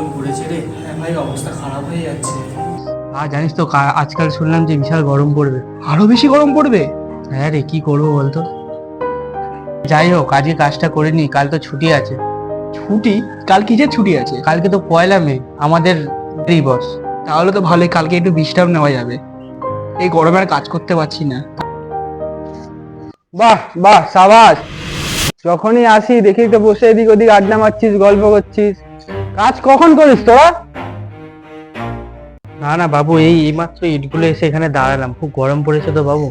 গরম পড়েছে রে। হ্যাঁ ভাই, অবস্থা খারাপ হয়ে যাচ্ছে। আর জানিস তো আজকাল শুনলাম যে বিশাল গরম পড়বে। আরো বেশি গরম পড়বে? হ্যাঁ রে, কি করবো বলতো। যাই হোক, আজকে কাজটা করে নি, কাল তো ছুটি আছে। ছুটি? কাল কিসের ছুটি আছে? কালকে তো 1 মে, আমাদের দিবস। তাহলে তো ভালোই, কালকে একটু বিশ্রাম নেওয়া যাবে। এই গরমে আর কাজ করতে পারছি না। বাহ বাহ, সাবাস। যখনই আসি দেখি তো বসে এদিক ওদিক আড্ডা মারছিস, গল্প করছিস। কাজ কখন করিস তোরা? না না বাবু, এইমাত্র ইটগুলো এসে এখানে দাঁড়ালাম, খুব গরম পড়েছে তো বাবু।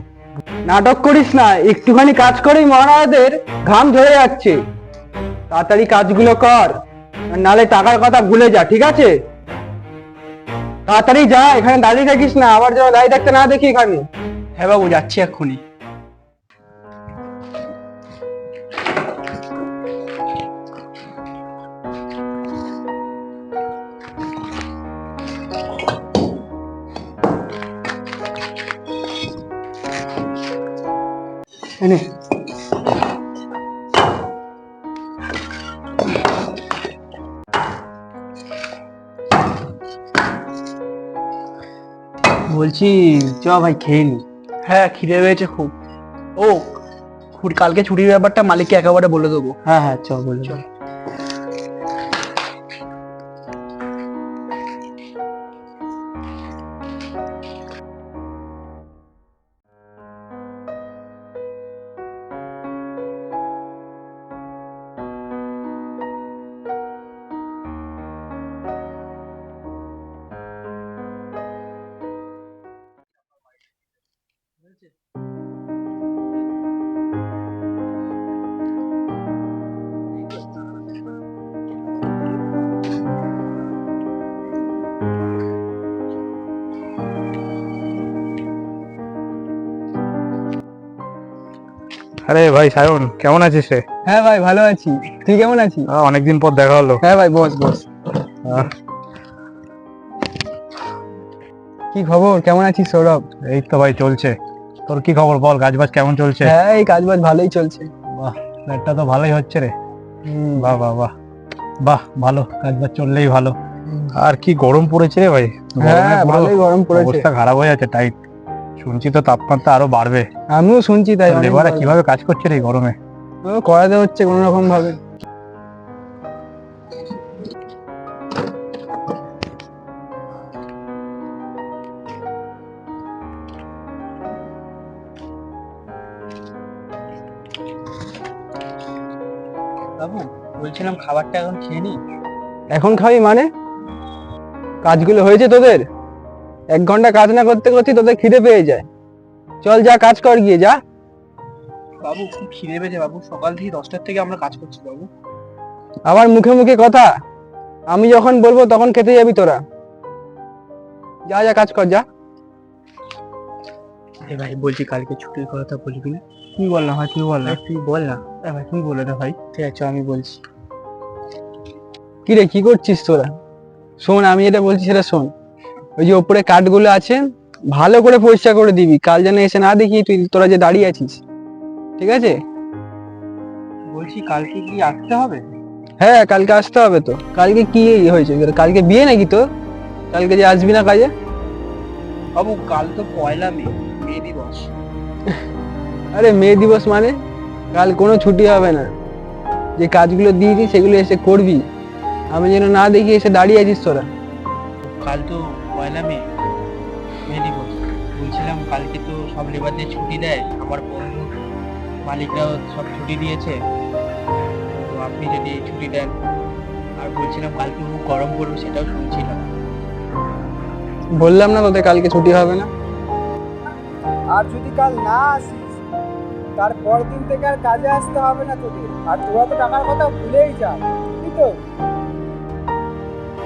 নাটক করিস না, একটুখানি কাজ করেই মহারাজদের ঘাম ঝরে যাচ্ছে। তাড়াতাড়ি কাজগুলো কর, আর নালে টাকার কথা ভুলে যা, ঠিক আছে? তাড়াতাড়ি যা, এখানে দাঁড়িয়ে থাকিস না, আবার যেন দাঁড়িয়ে থাকতে না দেখি এখানে। হ্যাঁ বাবু, যাচ্ছি এক্ষুনি। এনে বলছি, চ ভাই খেয়ে নি। হ্যাঁ, খিদে পেয়েছে খুব। ও, কালকে ছুটির ব্যাপারটা মালিককে একেবারে বলে দেবো। হ্যাঁ হ্যাঁ, চ বলে চল। আরে ভাই সায়ন, কেমন আছিস রে? হ্যাঁ ভাই, ভালো আছি। তুই কেমন আছিস? অনেকদিন পর দেখা হলো। হ্যাঁ ভাই, বস বস। কি খবর, কেমন আছিস সৌরভ? এই তো ভাই চলছে। তোর কি খবর বল, কাজ বাজ কেমন চলছে? হ্যাঁ, এই কাজ বাজ ভালোই চলছে। বাহ, পেটটা তো ভালোই হচ্ছে রে। হুম। বাহ বাহ বাহ বাহ, ভালো, কাজ বাজ চললেই ভালো। আর কি গরম পড়েছে রে ভাই, গরমে হ্যাঁ, পুরো ভালোই গরম পড়েছে। অবস্থা খারাপ হয়ে যাচ্ছে, টাইট। শুনছি তো তাপমাত্রা আরো বাড়বে। আমিও শুনছি তাই। লেবাররা কিভাবে কাজ করছে রে এই গরমে? করাতে হচ্ছে কোনো রকম ভাবে। বাবু, বলছিলাম খাবারটা এখন খেয়ে নি। এখন খাবি মানে? কাজগুলো হয়েছে তোদের? 1 ঘন্টা কাজ না করতে করতে তোদের খিদে পেয়ে যায়। চল যা, কাজ কর গিয়ে, যা। বাবু, খুব খিদে পেয়েছে বাবু, সকাল থেকে 10টার থেকে আমরা কাজ করছি বাবু। আবার মুখে মুখে কথা। আমি যখন বলবো তখন খেতে যাবি তোরা। যা যা, কাজ কর, যা। এ ভাই, বলছি কালকে ছুটির কথা বলবি না? তুই বল না ভাই, তুই বল না। তুই বল না। ভাই তুই বলে দে ভাই। ঠিক আছে, আমি বলছি। কি রে, কি করছিস তোরা? শোন, আমি যেটা বলছি সেটা শোন। ওই যে ওপরে কাঠগুলো আছে, ভালো করে পরিষ্কার করে দিবি, কাল যেন এসে না দেখি তোরা যে দাঁড়িয়ে আছিস, ঠিক আছে? বলছি কালকে কি আসতে হবে? হ্যাঁ, কালকে আসতে হবে তো। কালকে কি হয়েছে, কালকে বিয়ে নাকি তোর? কালকে যে আসবি না কাজে? বাবু, কাল তো 1 মে, মে দিবস। আরে মে দিবস মানে? কাল কোনো ছুটি হবে না। যে কাজগুলো দিয়েছি সেগুলো এসে করবি। আমি যেন না দেখি এসে দাঁড়িয়ে আছিস তোরা। কাল তো 1 মে, মে দিবস। বলছিলাম কালকে তো সব লেবারদের ছুটি দেয়, আমার বন্ধু মালিকরাও সব ছুটি দিয়েছে, তো আপনি যদি ছুটি দেন। আর বলছিলাম কালকে খুব গরম পড়বে, সেটাও শুনছিলাম। বললাম না তোদের কালকে ছুটি হবে না। আর যদি কাল না আসিস, তারপর দিন থেকে আর কাজে আসতে হবে না তোদের। আর তোরা তো টাকার কথা ভুলেই যা, ঠিক তো?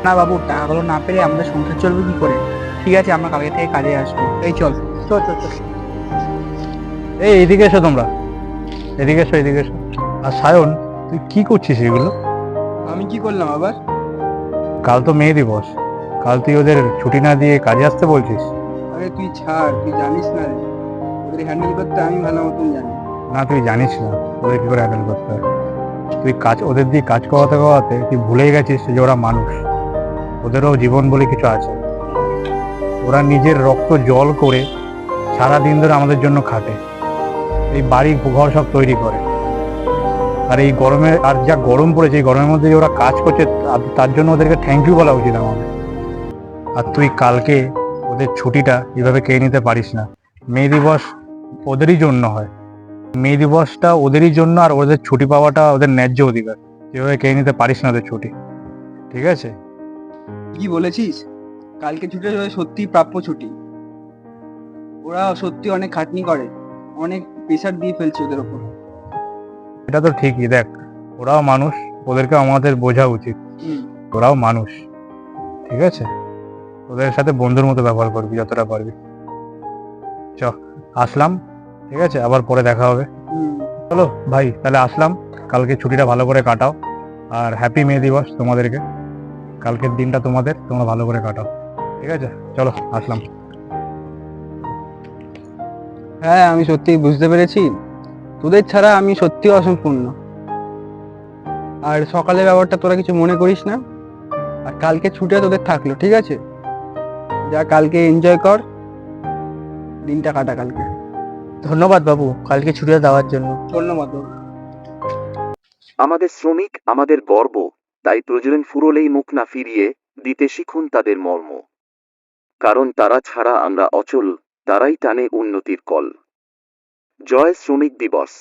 না বাবু, টাকাগুলো না পেলে আমাদের সংসার চলবে কি করে? ঠিক আছে, আমরা কালকে থেকে কাজে আসবো। এই চল চল চল চল। এই এদিকে এসো তোমরা, এদিকে এসো, এদিকে এসো। আর সায়ন, তুই কি করছিস এগুলো? আমি কি করলাম আবার? কাল তো মে দিবস, কাল তুই ওদের ছুটি না দিয়ে কাজে আসতে বলছিস? আরে তুই ছাড়, তুই জানিস না রে, ওদের হ্যান্ডেল করতে আমি ভালো মতন জানি। না, তুই জানিস না ওদের কি করে হ্যান্ডেল করতে হয়। তুই কাজ ওদের দিয়ে কাজ করাতে করাতে তুই ভুলেই গেছিস যে ওরা মানুষ। ওদেরও জীবন বলে কিছু আছে। ওরা নিজের রক্ত জল করে সারা দিন ধরে আমাদের জন্য খাটে, এই বাড়ি ঘর সব তৈরি করে। আর এই গরমে, আর যা গরম পড়েছে, এই গরমের মধ্যে যে ওরা কাজ করছে, তার জন্য ওদেরকে থ্যাংক ইউ বলা উচিত আমাদের। আর তুই কালকে ওদের ছুটিটা এভাবে খেয়ে নিতে পারিস না। মে দিবস ওদেরই জন্য হয়, মে দিবসটা ওদেরই জন্য, আর ওদের ছুটি পাওয়াটা ওদের ন্যায্য অধিকার। এভাবে খেয়ে নিতে পারিস না ওদের ছুটি, ঠিক আছে? কি বলেছিস? কালকে ছুটি সত্যি প্রাপ্য ছুটি। ওরা সত্যি অনেক খাটনি করে, অনেক প্রেশার দিয়ে ফেলছে ওদের ওপর। এটা তো ঠিকই, দেখ ওরাও মানুষ, ওদেরকে আমাদের বোঝা উচিত। ওরাও মানুষ, ঠিক আছে? ওদের সাথে বন্ধুর মতো ব্যবহার করবি যতটা পারবি। চ, আসলাম, ঠিক আছে? আবার পরে দেখা হবে। চলো ভাই, তাহলে আসলাম। কালকে ছুটিটা ভালো করে কাটাও, আর হ্যাপি মে দিবস তোমাদেরকে। কালকের দিনটা তোমাদের, তোমরা ভালো করে কাটাও, ঠিক আছে? চলো, আসলাম। হ্যাঁ, আমি সত্যি বুঝতে পেরেছি তোদের ছাড়া আমি সত্যি অসম্পূর্ণ। আর সকালের ব্যাপারটা তোরা কিছু মনে করিস না। আর কালকে ছুটিটা তোদের থাকলো, ঠিক আছে? যা কালকে এনজয় কর, দিনটা কাটা কালকে। ধন্যবাদ বাবু কালকে ছুটিটা দেওয়ার জন্য। ধন্যবাদ বাবু। আমাদের শ্রমিক আমাদের গর্ব, তাই প্রয়োজন ফুরোলেই মুখ না ফিরিয়ে দিতে শিখুন তাদের মর্ম। কারণ তারা ছাড়া আমরা অচল, তারাই টানে উন্নতির কল। জয় শ্রমিক দিবস।